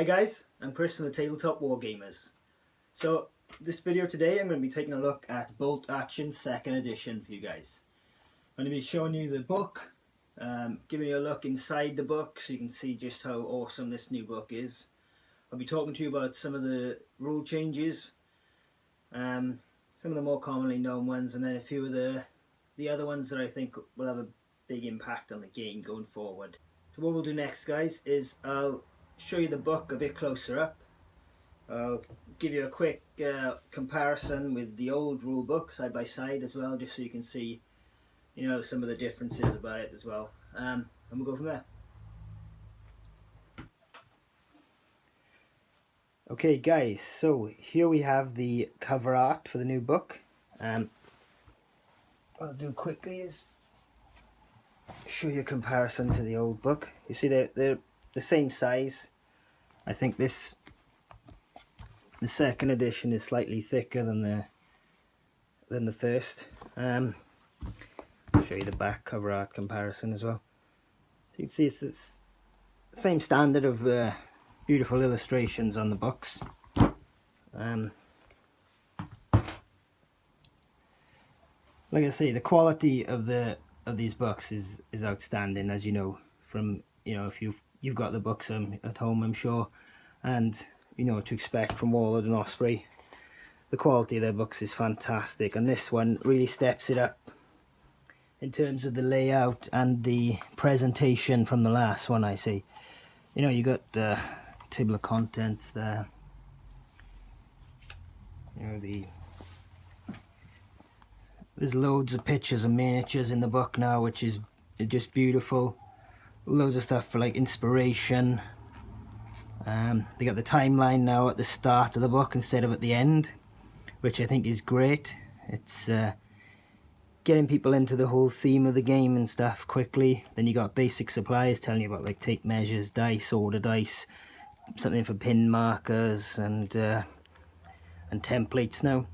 Hi guys, I'm Chris from the Tabletop Wargamers. So this video today I'm going to be taking a look at Bolt Action 2nd edition for you guys. I'm going to be showing you the book, giving you a look inside the book so you can see just how awesome this new book is. I'll be talking to you about some of the rule changes, some of the more commonly known ones, and then a few of the other ones that I think will have a big impact on the game going forward. So what we'll do next, guys, is I'll show you the book a bit closer up. I'll give you a quick comparison with the old rule book side by side as well, just so you can see, you know, some of the differences about it as well, and we'll go from there. Okay guys, so here we have the cover art for the new book. What I'll do quickly is show you a comparison to the old book. You see they're the same size. I think the 2nd edition is slightly thicker than the first. I'll show you the back cover art comparison as well. So you can see it's the same standard of beautiful illustrations on the books. Like I say, the quality of these books is outstanding, as you know from, you know, if you've got the books at home, I'm sure, and you know what to expect from Warlord and Osprey. The quality of their books is fantastic, and this one really steps it up in terms of the layout and the presentation from the last one. I say, you know, you got table of contents there, you know, there's loads of pictures and miniatures in the book now, which is just beautiful. Loads of stuff for like inspiration. They got the timeline now at the start of the book instead of at the end, which I think is great. It's getting people into the whole theme of the game and stuff quickly. Then you got basic supplies telling you about like tape measures, dice, order dice, something for pin markers, and templates now.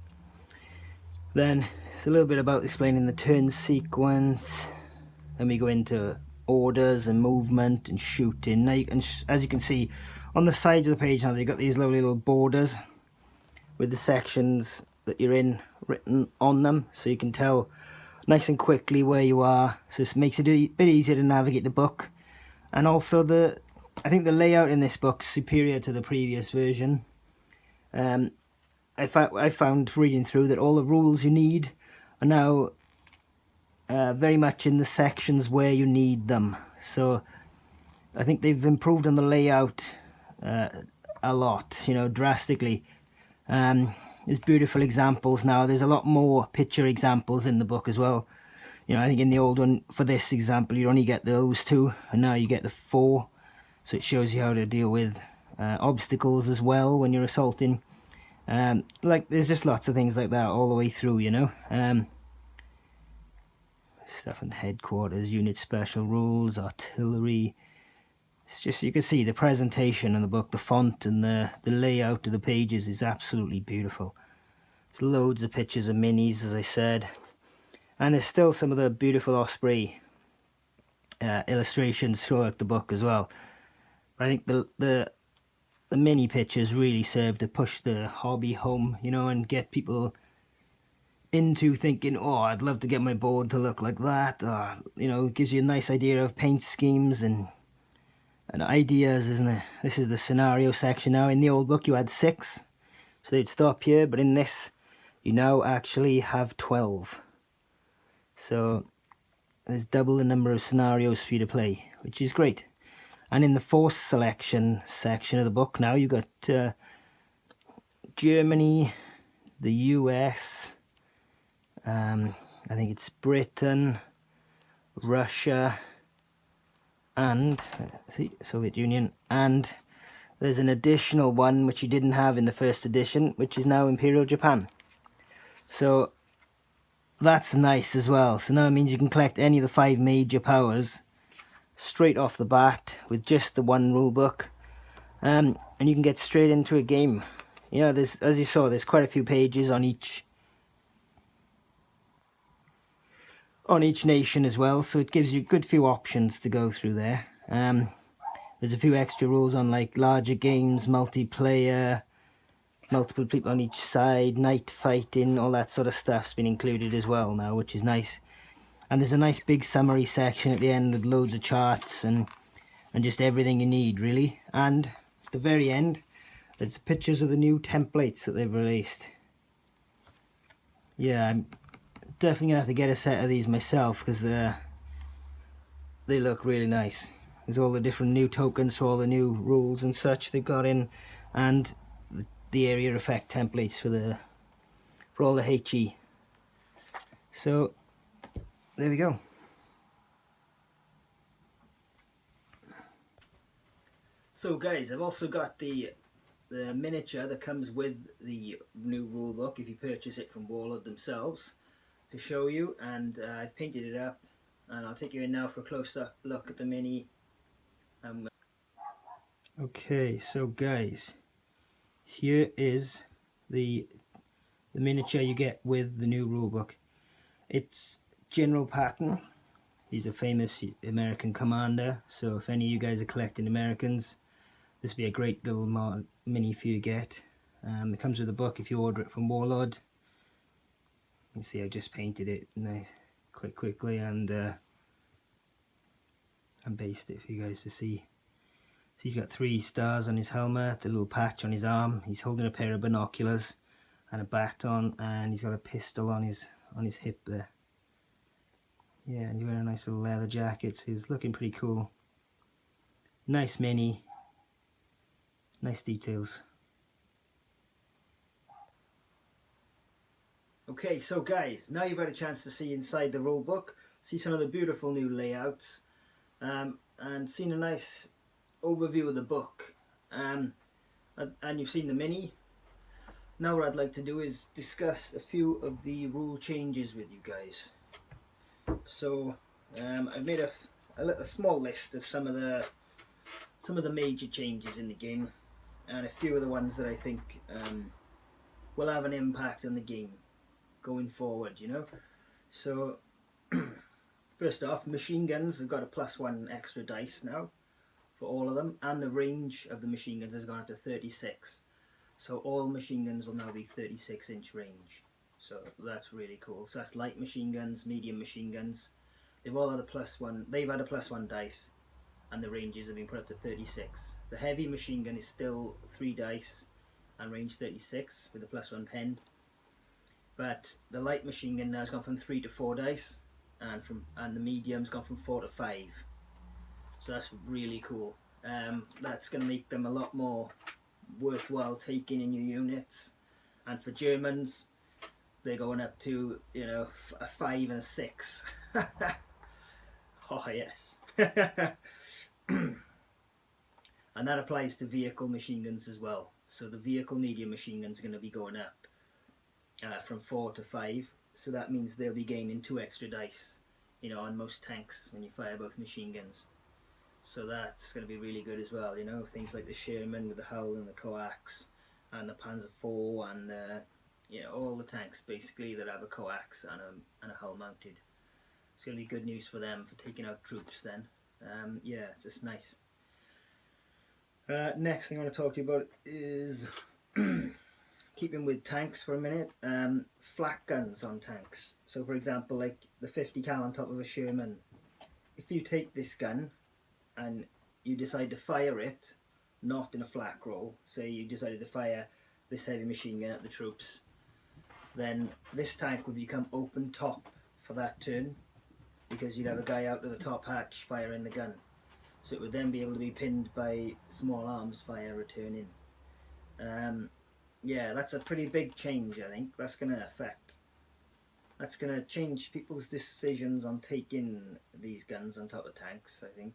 Then it's a little bit about explaining the turn sequence. Then we go into orders and movement and shooting. Now as you can see on the sides of the page now, you've got these lovely little borders with the sections that you're in written on them, so you can tell nice and quickly where you are. So this makes it a bit easier to navigate the book. And also I think the layout in this book is superior to the previous version. I found reading through that all the rules you need are now very much in the sections where you need them. So I think they've improved on the layout a lot, you know, drastically. There's beautiful examples now. There's a lot more picture examples in the book as well. You know, I think in the old one, for this example, you only get those 2, and now you get the 4. So it shows you how to deal with obstacles as well when you're assaulting. Like there's just lots of things like that all the way through, you know. Stuff in headquarters, unit special rules, artillery. It's just, you can see the presentation in the book, the font and the layout of the pages is absolutely beautiful. There's loads of pictures of minis, as I said, and there's still some of the beautiful Osprey illustrations throughout the book as well. But I think the mini pictures really serve to push the hobby home, you know, and get people into thinking, oh, I'd love to get my board to look like that. You know, it gives you a nice idea of paint schemes and ideas, isn't it? This is the scenario section now. In the old book you had 6, so they'd stop here, but in this you now actually have 12. So there's double the number of scenarios for you to play, which is great. And in the force selection section of the book now, you've got Germany, the US, I think it's Britain, Russia, and Soviet Union, and there's an additional one which you didn't have in the 1st edition, which is now Imperial Japan. So that's nice as well. So now it means you can collect any of the 5 major powers straight off the bat with just the one rule book, and you can get straight into a game. You know, there's, as you saw, there's quite a few pages on each nation as well, so it gives you a good few options to go through there. There's a few extra rules on like larger games, multiplayer, multiple people on each side, night fighting, all that sort of stuff's been included as well now, which is nice. And there's a nice big summary section at the end with loads of charts and just everything you need really. And at the very end there's pictures of the new templates that they've released. Yeah, I'm definitely gonna have to get a set of these myself because they look really nice. There's all the different new tokens for all the new rules and such they've got in, and the area effect templates for all the HE. So there we go. So guys, I've also got the miniature that comes with the new rulebook if you purchase it from Warlord themselves to show you, and I've painted it up, and I'll take you in now for a close-up look at the mini. Okay, so guys, here is the miniature you get with the new rulebook. It's General Patton. He's a famous American commander, so if any of you guys are collecting Americans, this would be a great little mini for you to get. It comes with a book if you order it from Warlord. You can see I just painted it nice, quite quickly, and based it for you guys to see. So he's got 3 stars on his helmet, a little patch on his arm. He's holding a pair of binoculars and a baton, and he's got a pistol on his hip there. Yeah, and he's wearing a nice little leather jacket, so he's looking pretty cool. Nice mini, nice details. Okay, so guys, now you've had a chance to see inside the rulebook, see some of the beautiful new layouts, and seen a nice overview of the book, and you've seen the mini. Now what I'd like to do is discuss a few of the rule changes with you guys. So I've made a small list of some of the major changes in the game, and a few of the ones that I think will have an impact on the game going forward, you know. So first off, machine guns have got a +1 extra dice now for all of them, and the range of the machine guns has gone up to 36. So all machine guns will now be 36-inch range. So that's really cool. So that's light machine guns, medium machine guns. They've all had a +1. They've had a +1 dice, and the ranges have been put up to 36. The heavy machine gun is still 3 dice and range 36 with a +1 pen. But the light machine gun now has gone from 3 to 4 dice, and the medium's gone from 4 to 5. So that's really cool. That's going to make them a lot more worthwhile taking in your units. And for Germans, they're going up to, you know, a 5 and a 6. Oh yes. And that applies to vehicle machine guns as well. So the vehicle medium machine guns are going to be going up from 4 to 5. So that means they'll be gaining 2 extra dice, you know, on most tanks when you fire both machine guns. So that's going to be really good as well, you know, things like the Sherman with the hull and the coax, and the Panzer IV, and you know, all the tanks basically that have a coax and a hull mounted. It's going to be good news for them for taking out troops then. Yeah, it's just nice. Next thing I want to talk to you about is keeping with tanks for a minute. Flak guns on tanks. So for example, like the 50 cal on top of a Sherman. If you take this gun and you decide to fire it, not in a flak roll, say you decided to fire this heavy machine gun at the troops, then this tank would become open top for that turn, because you'd have a guy out of the top hatch firing the gun. So it would then be able to be pinned by small arms fire returning. Yeah, that's a pretty big change, I think. That's going to change people's decisions on taking these guns on top of tanks, I think.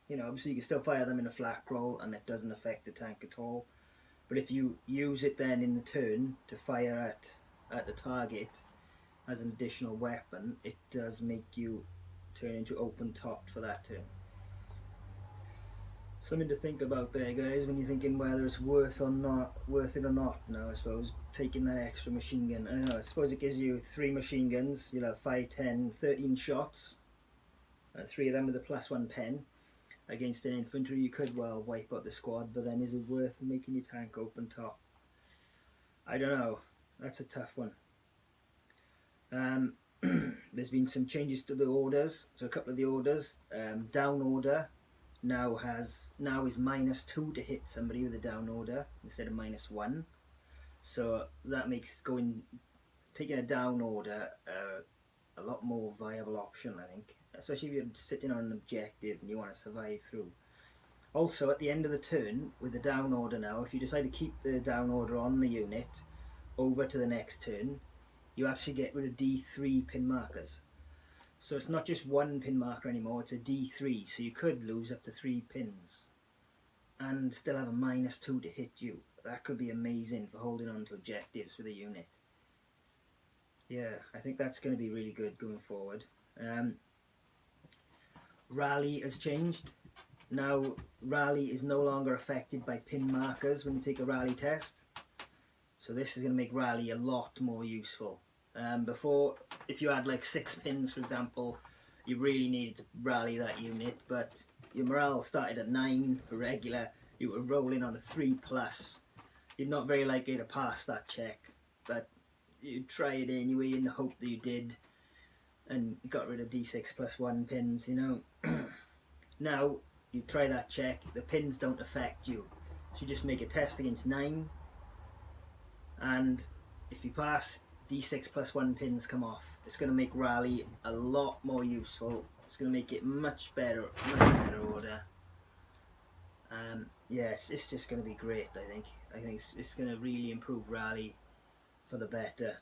You know, obviously you can still fire them in a flak roll and it doesn't affect the tank at all. But if you use it then in the turn to fire at the target as an additional weapon, it does make you turn into open topped for that turn. Something to think about there, guys, when you're thinking whether it's worth it or not now, I suppose, taking that extra machine gun. I don't know, I suppose it gives you 3 machine guns. You'll have 5, 10, 13 shots, 3 of them with a +1 pen, against an infantry, you could well wipe out the squad, but then is it worth making your tank open top? I don't know. That's a tough one. There's been some changes to the orders. So a couple of the orders, down order now is -2 to hit somebody with a down order instead of -1. So that makes taking a down order a lot more viable option, I think, especially if you're sitting on an objective and you want to survive through. Also, at the end of the turn, with the down order now, if you decide to keep the down order on the unit over to the next turn, you actually get rid of D3 pin markers. So it's not just one pin marker anymore, it's a D3, so you could lose up to 3 pins and still have a -2 to hit you. That could be amazing for holding on to objectives with a unit. Yeah, I think that's going to be really good going forward. Rally has changed. Now, rally is no longer affected by pin markers when you take a rally test. So this is going to make rally a lot more useful. Before, if you had like 6 pins, for example, you really needed to rally that unit, but your morale started at 9 for regular, you were rolling on a 3+. You're not very likely to pass that check, but you try it anyway in the hope that you did, and you got rid of D6+1 pins, you know. Now, you try that check, the pins don't affect you. So you just make a test against 9, and if you pass, D6+1 pins come off. It's going to make rally a lot more useful. It's going to make it much better order. Yes, it's just going to be great, I think. I think it's going to really improve rally for the better.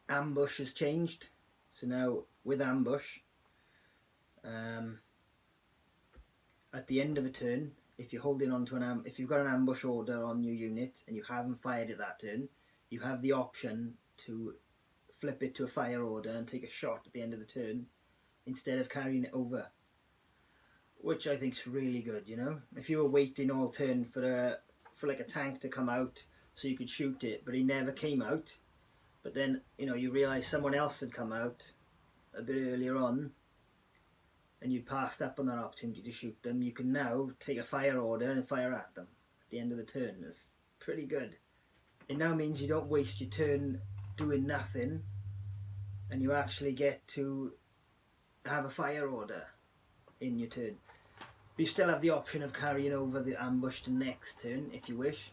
Ambush has changed. So now with ambush, at the end of a turn, if you're holding on to if you've got an ambush order on your unit and you haven't fired it that turn, you have the option to flip it to a fire order and take a shot at the end of the turn instead of carrying it over, which I think is really good. You know, if you were waiting all turn for like a tank to come out so you could shoot it, but he never came out, but then, you know, you realise someone else had come out a bit earlier on and you passed up on that opportunity to shoot them, you can now take a fire order and fire at them at the end of the turn. It's pretty good. It now means you don't waste your turn doing nothing, and you actually get to have a fire order in your turn. But you still have the option of carrying over the ambush to next turn if you wish,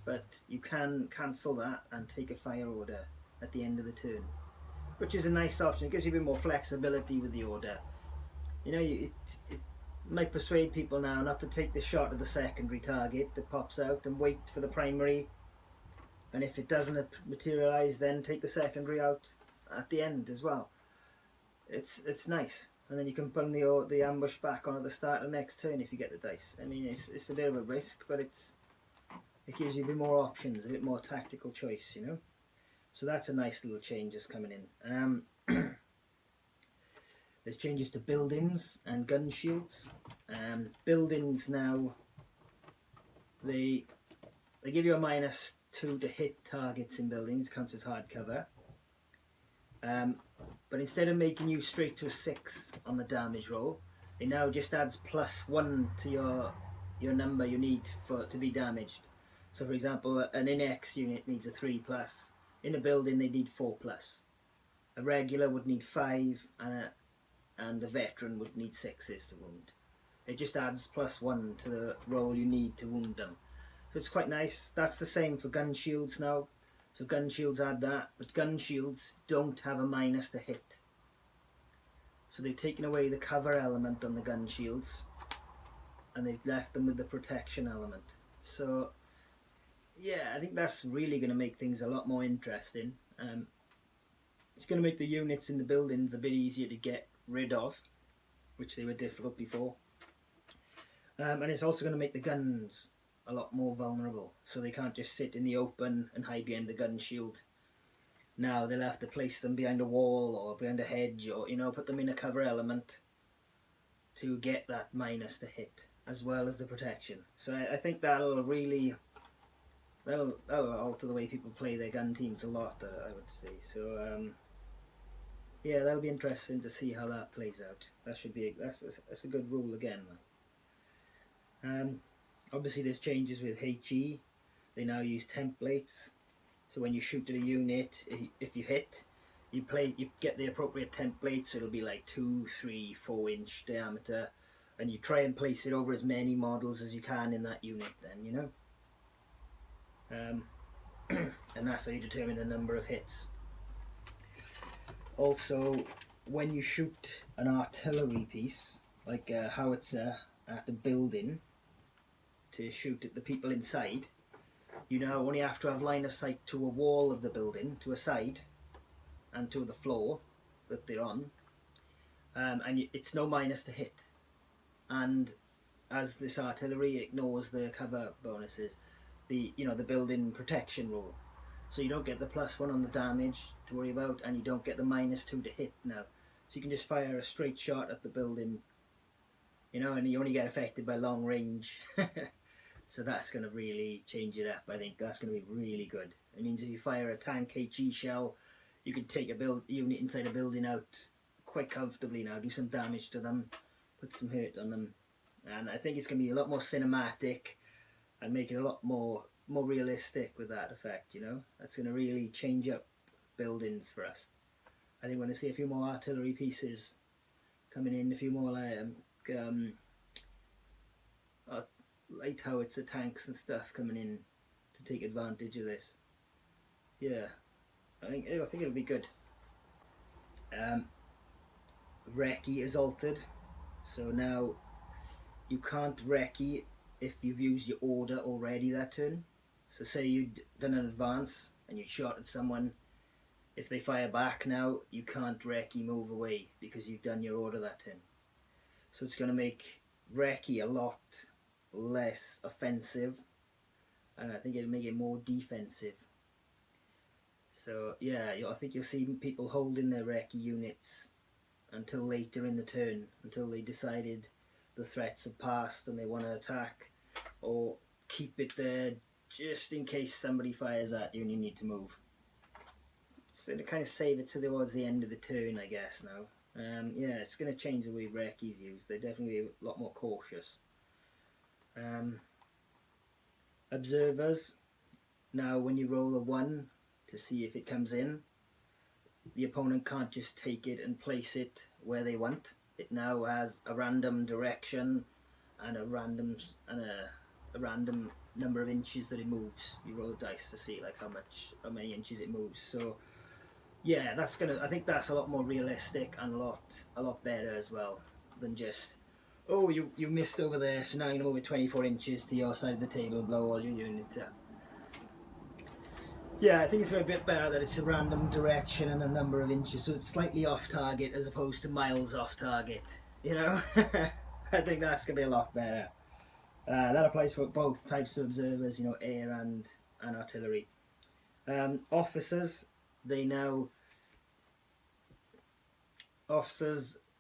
but you can cancel that and take a fire order at the end of the turn, which is a nice option. It gives you a bit more flexibility with the order. You know, it might persuade people now not to take the shot at the secondary target that pops out and wait for the primary, and if it doesn't materialise, then take the secondary out at the end as well. It's nice, and then you can bring the ambush back on at the start of the next turn if you get the dice. I mean, it's a bit of a risk, but it gives you a bit more options, a bit more tactical choice, you know. So that's a nice little change that's coming in. There's changes to buildings and gun shields. Buildings now, they give you a -2 to hit targets in buildings, counts as hardcover. But instead of making you straight to a 6 on the damage roll, it now just adds +1 to your number you need to be damaged. So for example, an INX unit needs a 3+. In a building they need 4+. A regular would need 5, and a veteran would need 6s to wound. It just adds +1 to the roll you need to wound them. So it's quite nice. That's the same for gun shields now. So gun shields add that, but gun shields don't have a minus to hit. So they've taken away the cover element on the gun shields, and they've left them with the protection element. So yeah, I think that's really going to make things a lot more interesting. It's going to make the units in the buildings a bit easier to get rid of, which they were difficult before. And it's also going to make the guns a lot more vulnerable, so they can't just sit in the open and hide behind the gun shield. Now they'll have to place them behind a wall or behind a hedge, or, you know, put them in a cover element to get that minus to hit as well as the protection. So I think that'll alter the way people play their gun teams a lot, I would say. So yeah, that'll be interesting to see how that plays out. That should be that's a good rule again. Obviously there's changes with HE. They now use templates, so when you shoot at a unit, if you hit, you get the appropriate template. So it'll be like 2, 3, 4 inch diameter, and you try and place it over as many models as you can in that unit. Then and that's how you determine the number of hits. Also, when you shoot an artillery piece, like a howitzer at a building, to shoot at the people inside, you now only have to have line of sight to a wall of the building, to a side, and to the floor that they're on, and it's no minus to hit. And as this artillery ignores the cover bonuses, the building protection rule, so you don't get the +1 on the damage to worry about, and you don't get the -2 to hit now. So you can just fire a straight shot at the building, and you only get affected by long range. So that's going to really change it up. I think that's going to be really good. It means if you fire a tank HE shell, you can take a unit inside a building out quite comfortably now, do some damage to them, put some hurt on them, and I think it's going to be a lot more cinematic and make it a lot more realistic with that effect. That's going to really change up buildings for us. I think we're going to see a few more artillery pieces coming in, a few more light howitzer tanks and stuff coming in to take advantage of this. Yeah, I think it'll be good. Recce is altered, so now you can't recce if you've used your order already that turn. So say you'd done an advance and you'd shot at someone, if they fire back now, you can't recce move away because you've done your order that turn. So it's going to make recce a lot less offensive, and I think it'll make it more defensive. So yeah, I think you'll see people holding their recce units until later in the turn, until they decided the threats have passed and they want to attack, or keep it there just in case somebody fires at you and you need to move. So to kind of save it towards the end of the turn, I guess now. Yeah, it's going to change the way recce's used. They're definitely a lot more cautious. Observers, now when you roll a 1 to see if it comes in, the opponent can't just take it and place it where they want. It now has a random direction and a random number of inches that it moves. You roll a dice to see like how many inches it moves. So yeah, I think that's a lot more realistic and a lot better as well than just, oh, you missed over there, so now you're going to move it 24 inches to your side of the table and blow all your units up. Yeah, I think it's a bit better that it's a random direction and a number of inches, so it's slightly off target as opposed to miles off target, I think that's going to be a lot better. That applies for both types of observers, air and artillery. Officers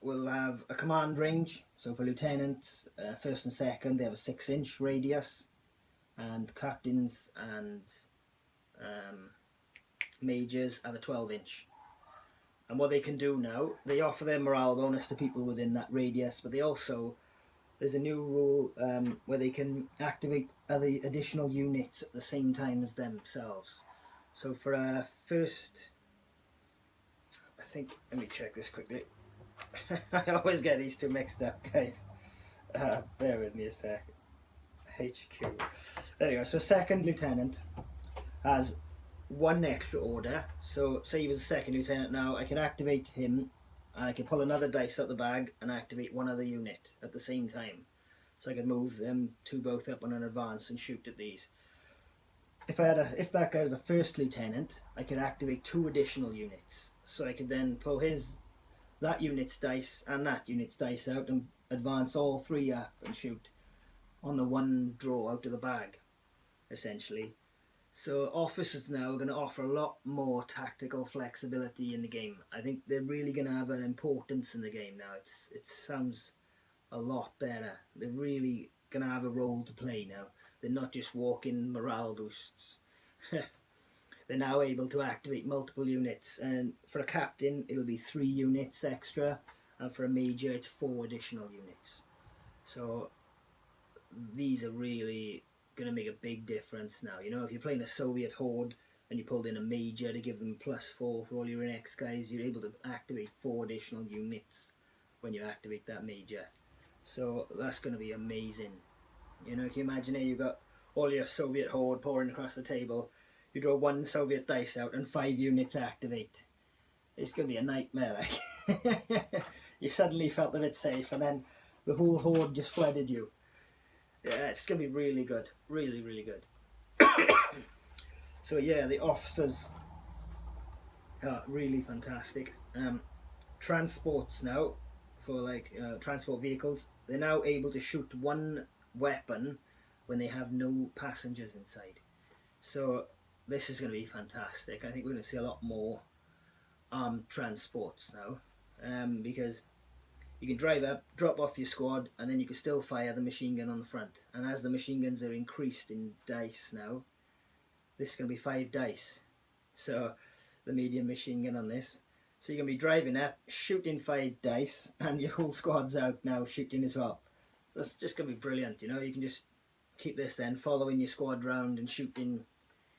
will have a command range. So for lieutenants, first and second, they have a 6-inch radius, and captains and majors have a 12-inch. And what they can do now, they offer their morale bonus to people within that radius, but there's a new rule where they can activate other additional units at the same time as themselves. So for a first, I think, let me check this quickly. I always get these two mixed up, guys. Bear with me a sec. HQ. There you go. So second lieutenant has 1 extra order. So say he was a second lieutenant now, I can activate him and I can pull another dice out the bag and activate one other unit at the same time. So I can move them both up on an advance and shoot at these. If that guy was a first lieutenant, I could activate 2 additional units. So I could then pull that unit's dice and that unit's dice out and advance all 3 up and shoot on the 1 draw out of the bag, essentially. So officers now are going to offer a lot more tactical flexibility in the game. I think they're really going to have an importance in the game now. It sounds a lot better. They're really going to have a role to play now. They're not just walking morale boosts. they're now able to activate multiple units, and for a captain it'll be 3 units extra, and for a major it's 4 additional units. So these are really going to make a big difference now. You know, if you're playing a Soviet horde and you pulled in a major to give them +4 for all your NX guys, you're able to activate 4 additional units when you activate that major. So that's going to be amazing. You know, can you imagine it? You've got all your Soviet horde pouring across the table. You draw 1 Soviet dice out and 5 units activate. It's going to be a nightmare. Like, you suddenly felt a bit safe, and then the whole horde just flooded you. Yeah, it's going to be really good. Really, really good. So yeah, the officers are really fantastic. Transports now, for like transport vehicles, they're now able to shoot 1 weapon when they have no passengers inside. So this is going to be fantastic. I think we're going to see a lot more armed transports now, because you can drive up, drop off your squad, and then you can still fire the machine gun on the front. And as the machine guns are increased in dice now, this is going to be 5 dice. So the medium machine gun on this. So you're going to be driving up, shooting 5 dice, and your whole squad's out now shooting as well. So it's just going to be brilliant, you know. You can just keep this then, following your squad round and shooting,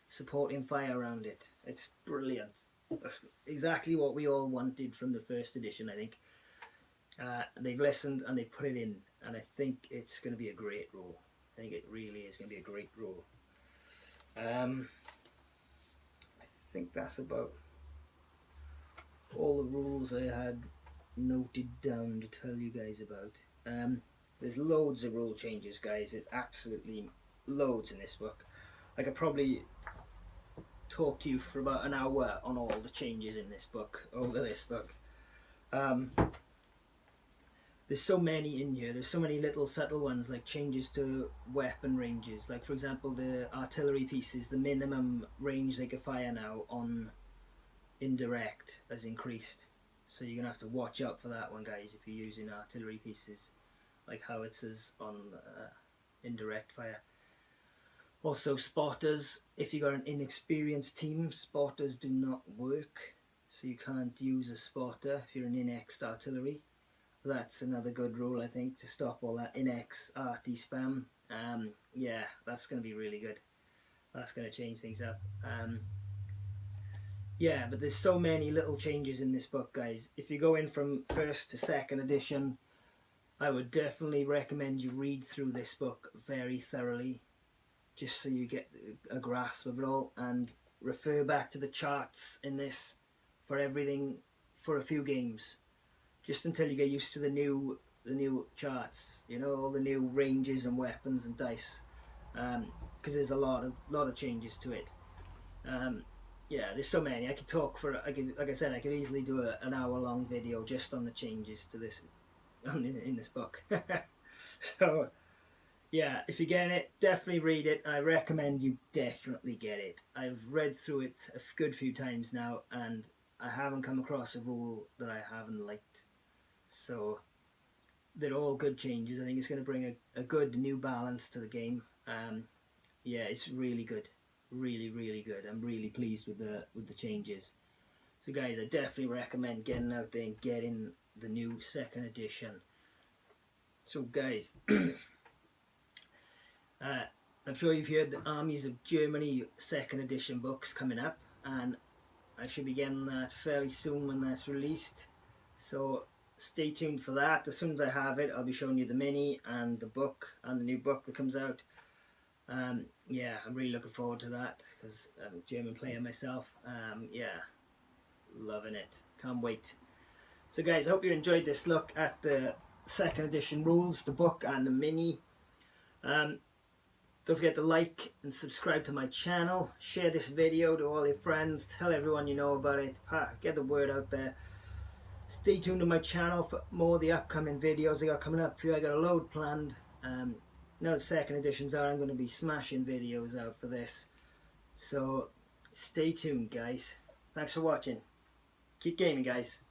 supporting fire around it. It's brilliant. That's exactly what we all wanted from the first edition, I think. They've listened and they've put it in, and I think it's going to be a great rule. I think it really is going to be a great rule. I think that's about all the rules I had noted down to tell you guys about. There's loads of rule changes, guys. There's absolutely loads in this book. I could probably talk to you for about an hour on all the changes in this book, over this book. There's so many in here. There's so many little subtle ones, like changes to weapon ranges. Like, for example, the artillery pieces, the minimum range they can fire now on indirect has increased. So you're going to have to watch out for that one, guys, if you're using artillery pieces, like howitzers on indirect fire. Also, spotters. If you've got an inexperienced team, spotters do not work. So you can't use a spotter if you're an inexed artillery. That's another good rule, I think, to stop all that inex arty spam. Yeah, that's going to be really good. That's going to change things up. Yeah, but there's so many little changes in this book, guys. If you go in from 1st to 2nd edition, I would definitely recommend you read through this book very thoroughly, just so you get a grasp of it all, and refer back to the charts in this for everything for a few games. Just until you get used to the new charts, you know, all the new ranges and weapons and dice, because there's a lot of changes to it. Yeah, there's so many. I could talk for, like I said, I could easily do an hour-long video just on the changes to this in this book. So yeah, if you're getting it, definitely read it, and I recommend you definitely get it. I've read through it a good few times now, and I haven't come across a rule that I haven't liked. So they're all good changes. I think it's going to bring a good new balance to the game. Yeah, it's really good, really, really good. I'm really pleased with the changes. So guys, I definitely recommend getting out there and getting the new 2nd edition. So guys, I'm sure you've heard the Armies of Germany 2nd edition books coming up, and I should be getting that fairly soon when that's released. So stay tuned for that. As soon as I have it, I'll be showing you the mini and the book and the new book that comes out. Yeah, I'm really looking forward to that, because I'm a German player myself. Yeah, loving it. Can't wait. So guys, I hope you enjoyed this look at the 2nd edition rules, the book and the mini. Don't forget to like and subscribe to my channel. Share this video to all your friends. Tell everyone you know about it. Get the word out there. Stay tuned to my channel for more of the upcoming videos I got coming up for you. I got a load planned. Now the 2nd edition's out, I'm going to be smashing videos out for this. So stay tuned, guys. Thanks for watching. Keep gaming, guys.